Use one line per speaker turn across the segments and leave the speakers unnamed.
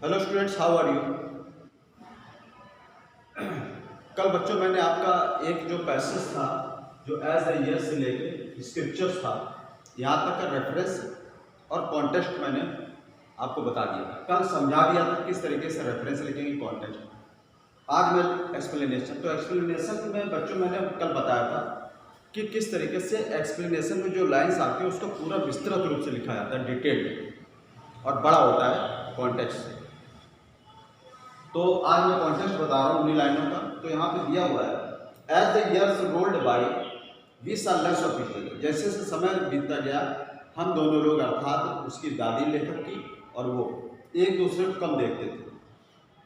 Hello students, how are you. कल बच्चों मैंने आपका एक जो पैसेज था जो एज ए ईयर से लेके स्क्रिप्चर्स था यहाँ तक का रेफरेंस और कॉन्टेक्स्ट मैंने आपको बता दिया था। कल समझा दिया था किस तरीके से रेफरेंस लिखेंगे, कॉन्टेक्स्ट। आज मैं एक्सप्लेनेशन में बच्चों मैंने कल बताया था कि किस तरीके से एक्सप्लेनेशन में जो लाइन्स आती है उसको पूरा विस्तृत रूप से लिखा जाता है, डिटेल्ड, और बड़ा होता है कॉन्टेक्स्ट से। तो आज मैं कॉन्टेक्स्ट बता रहा हूँ उन्हीं लाइनों का। तो यहाँ पे दिया हुआ है, as the years rolled by we saw less of each other. जैसे जैसे समय बीतता गया हम दोनों लोग अर्थात उसकी दादी लेखक की और वो एक दूसरे को कम देखते थे।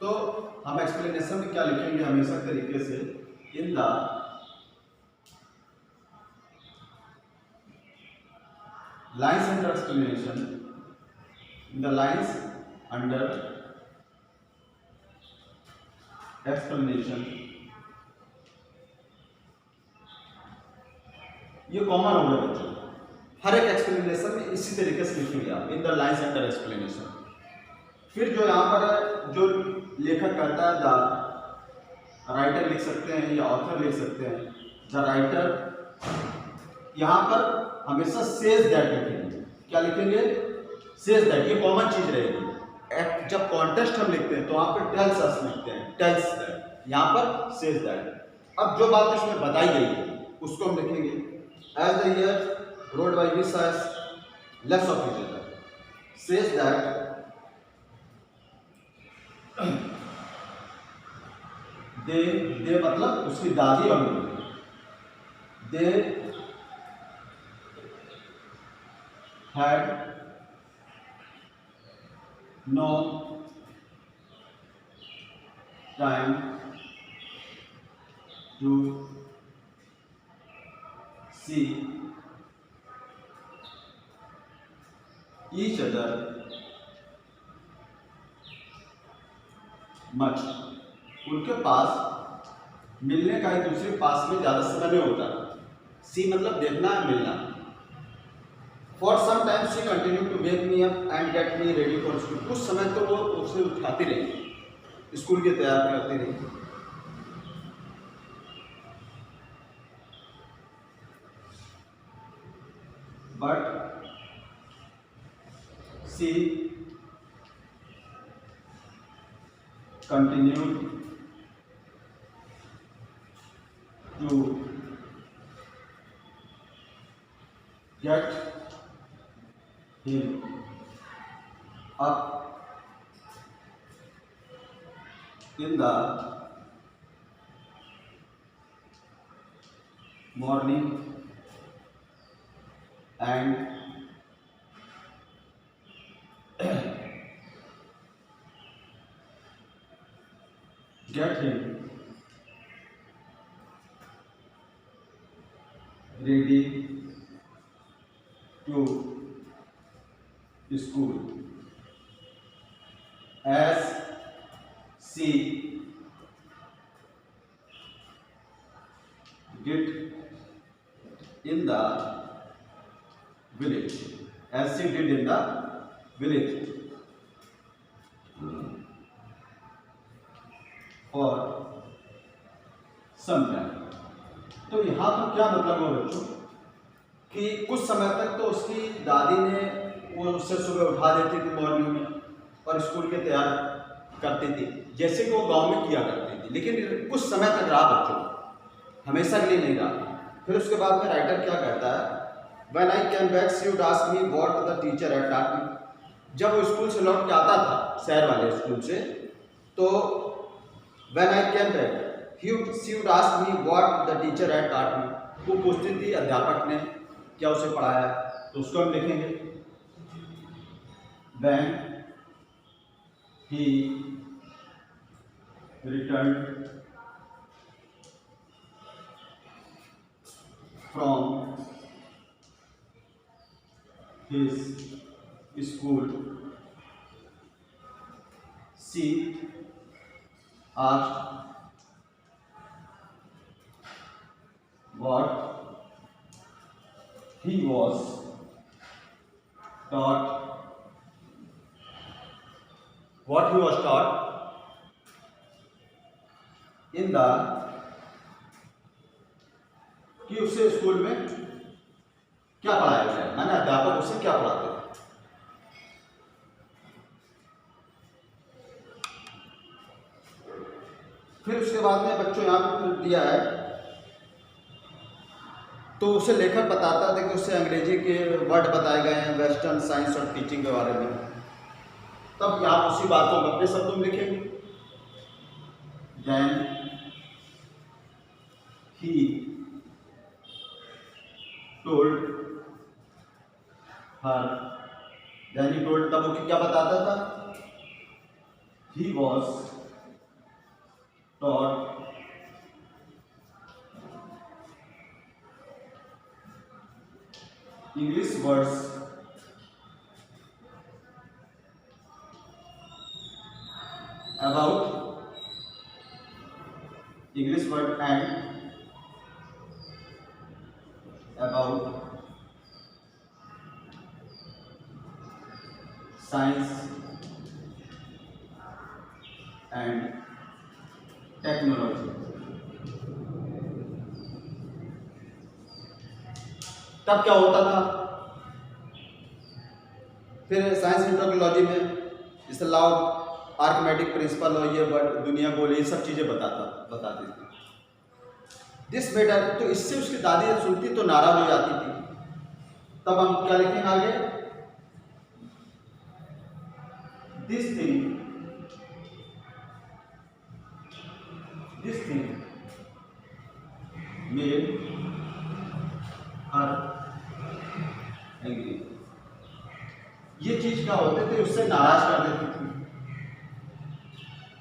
तो हम एक्सप्लेनेशन में क्या लिखेंगे हमेशा तरीके से, in the lines under explanation, in the lines under explanation. ये कॉमन हो गया बच्चों, हर एक एक्सप्लेनेशन में इसी तरीके से लिखेंगे आप, in the lines under explanation. फिर जो यहाँ पर जो लेखक करता है, द राइटर लिख सकते हैं या ऑथर लिख सकते हैं, द राइटर। यहाँ पर हमेशा सेज दैट लिखेंगे। क्या लिखेंगे? Says that. ये कॉमन चीज रहेगी। जब कॉन्टेक्स्ट हम लिखते हैं तो वहाँ पर टेल्स अस लिखते हैं, टेल्स दैट, यहाँ पर सेज दैट। अब जो बात इसमें बताई गई है उसको हम लिखेंगे, as the year rolled by we saw less of each other, says that they मतलब उसकी दादी और they had no time to see each other much. उनके पास मिलने का एक दूसरे के पास में ज़्यादा समय नहीं होता। सी मतलब देखना, मिलना। For some time she continue to wake me up and get me ready for school. कुछ समय तो वो उसे उठाती रही, स्कूल की तैयारी करती रही। But she continued to get him up in the morning and get him ready to school. As she did in the village. As she did in the village. For some time. तो यहाँ तो क्या मतलब हो बच्चों कि कुछ समय तक तो उसकी दादी ने वो उससे सुबह उठा देती थी मॉर्निंग में और स्कूल के तैयार करती थी, जैसे कि वो गांव में किया करती थी। लेकिन कुछ समय तक रहा बच्चों, हमेशा के लिए नहीं रहा। फिर उसके बाद में राइटर क्या कहता है, when I came back she would ask me what the teacher had taught me. जब वो स्कूल से लौट के आता था, शहर वाले स्कूल से, तो when I came back she would ask me what the teacher had taught me. वो पूछती थी अध्यापक ने क्या उसे पढ़ाया, तो उसको हम लिखेंगे, when he returned from his school she asked what he was taught what he was taught in the, कि उसे स्कूल में क्या पढ़ाया जाए, माने अध्यापक उसे क्या पढ़ाते हैं। फिर उसके बाद में बच्चों यहाँ पे फिर दिया है, तो उसे लेखक बताता था कि उसे अंग्रेजी के वर्ड बताए गए हैं वेस्टर्न साइंस और टीचिंग के बारे में। तब आप उसी बात को अपने शब्दों में लिखेंगे। Then he told her, then he told, तब वो क्या बताता था, he was taught English words about English word and about science and technology। तब क्या होता था, फिर साइंस एंड टेक्नोलॉजी में जैसे लॉ आर्कमेटिक प्रिंसिपल और ये वर्ड दुनिया गोल, ये सब चीजें बताती थी। दिस बेटर, तो इससे उसकी दादी जब सुनती तो नाराज हो जाती थी। तब हम क्या लिखेंगे आगे, this thing made her angry. ये चीज क्या होते थे, उससे नाराज कर देती थी।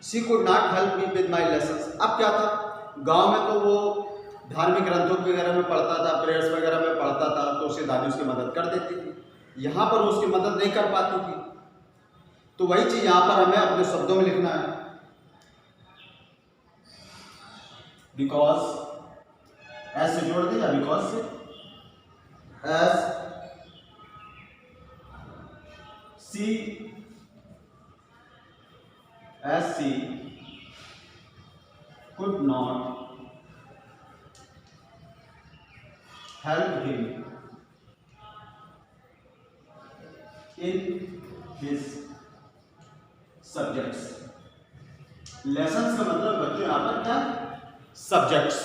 She could not help me with my lessons. अब क्या था, गांव में तो वो धार्मिक ग्रंथों वगैरह में पढ़ता था, प्रेयर्स वगैरह में पढ़ता था, तो उसकी दादी उसकी मदद कर देती थी। यहाँ पर उसकी मदद नहीं कर पाती थी, तो वही चीज यहाँ पर हमें अपने शब्दों में लिखना है। बिकॉज एस से जोड़ दिया, बिकॉज से S she could not help him in his subjects। Lessons का मतलब बच्चों यहाँ पर क्या, सब्जेक्ट्स।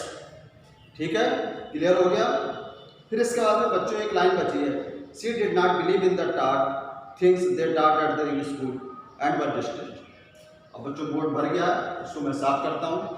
ठीक है, क्लियर हो गया। फिर इसके बाद में बच्चों एक लाइन बची है, she did not believe in the टाट थिंग्स दे टाट at the English school and were distant. अब बच्चों बोर्ड भर गया, इसको मैं साफ करता हूं।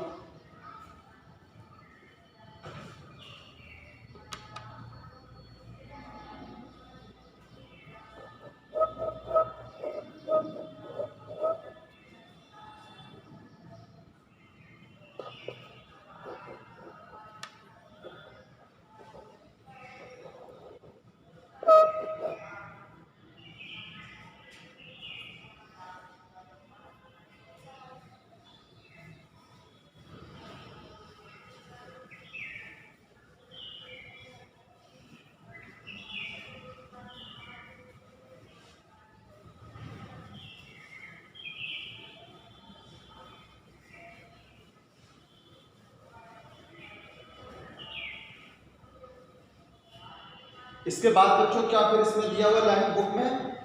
इसके बाद बच्चों क्या फिर इसमें दिया हुआ लाइन बुक में,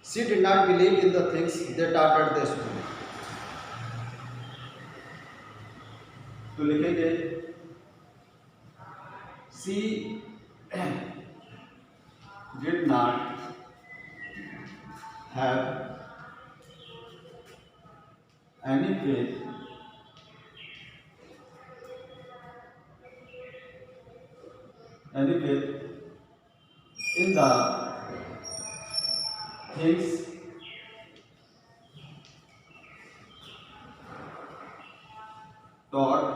she did not believe in the things they taught at the school. तो लिखेंगे she did not have any faith in the things taught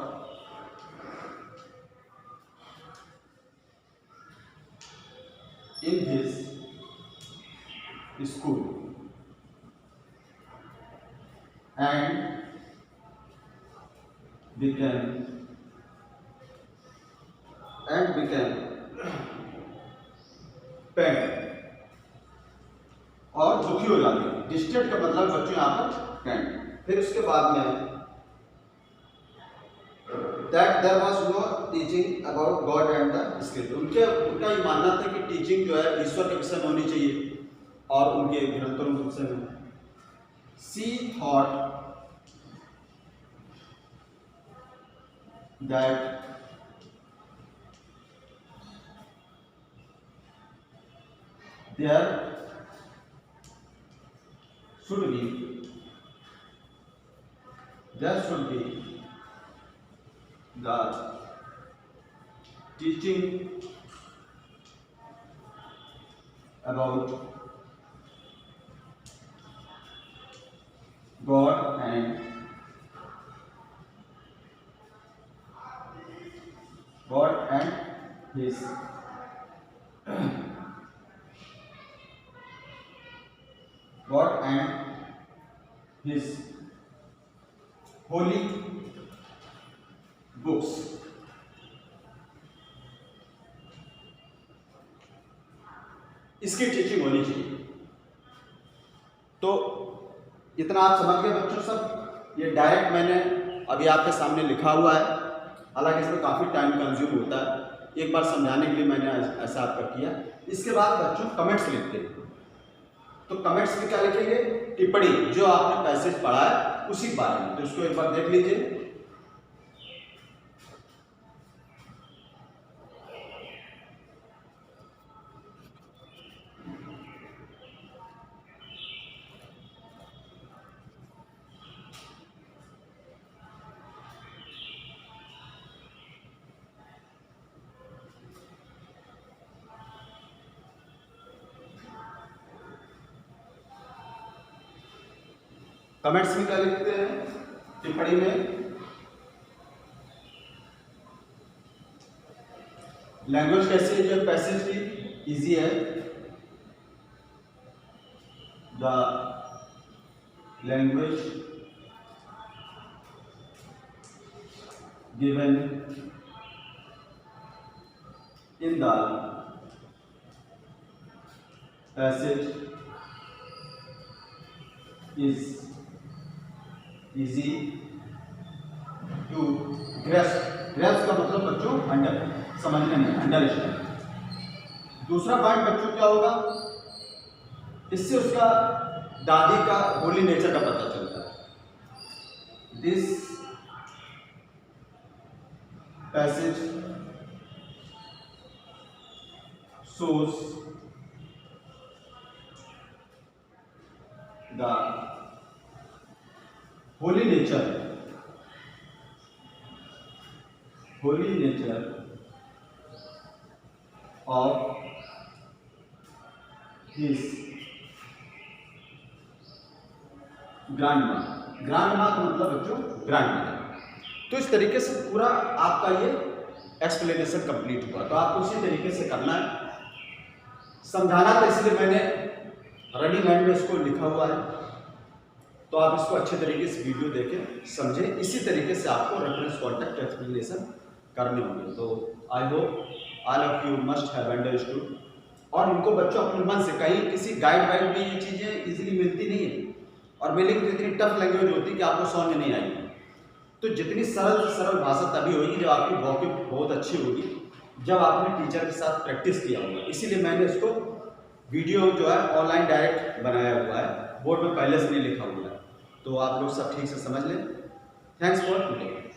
in his school and became pain और दुखी हो जाते हैं। डिस्टेंट का मतलब बच्चों यहाँ पर कैंट। फिर उसके बाद में that there was no teaching about God and the script. उनका ये मानना था कि टीचिंग जो है ईश्वर के विषय में होनी चाहिए और उनके ग्रंथों के विषय में। She thought that there should be the teaching about God and his God and his holy books। इसकी टीचिंग होनी चाहिए। तो इतना आप समझ गए बच्चों सब। ये डायरेक्ट मैंने अभी आपके सामने लिखा हुआ है, हालांकि इसमें काफ़ी टाइम कंज्यूम होता है। एक बार समझाने के लिए मैंने ऐसा आपका किया। इसके बाद बच्चों कमेंट्स लिखते हैं। तो कमेंट्स में क्या लिखेंगे? टिप्पणी, जो आपने पैसेज पढ़ा है उसी बारे में। तो इसको एक बार देख लीजिए। कमेंट्स में क्या लिखते हैं? टिप्पणी में लैंग्वेज कैसी है? जो पैसेज की इजी है। The language given in the passage is easy to grasp. Grasp का मतलब बच्चों अंडर, समझने में, अंडरस्टैंड। दूसरा पॉइंट बच्चों क्या होगा? इससे उसका दादी का होली नेचर का पता चलता है। This passage shows the holy nature of his grandma। ग्रांडमा का मतलब बच्चों ग्रैंडमदर। तो इस तरीके से पूरा आपका ये एक्सप्लेनेशन कंप्लीट हुआ। तो आपको उसी तरीके से करना है। समझाना था इसलिए मैंने रेडी माइंड में इसको लिखा हुआ है। तो आप इसको अच्छे तरीके से वीडियो देखें, समझें। इसी तरीके से आपको रेफरेंस कॉन्टेक्ट एक्सप्लेनेशन करने होंगे। तो I hope all of you must have understood. और इनको बच्चों अपने मन से, कहीं किसी गाइड वाइड में ये चीज़ें इजीली मिलती नहीं है, और मिलेंगी तो इतनी टफ लैंग्वेज होती है कि आपको समझ में नहीं आएगी। तो जितनी सरल से सरल भाषा तभी होगी जब आपकी वॉकिंग बहुत अच्छी होगी, जब आपने टीचर के साथ प्रैक्टिस किया होगा। इसीलिए मैंने इसको वीडियो जो है ऑनलाइन डायरेक्ट बनाया हुआ है, बोर्ड में पहले से नहीं लिखा हुआ है। तो आप लोग सब ठीक से समझ लें। Thanks for today.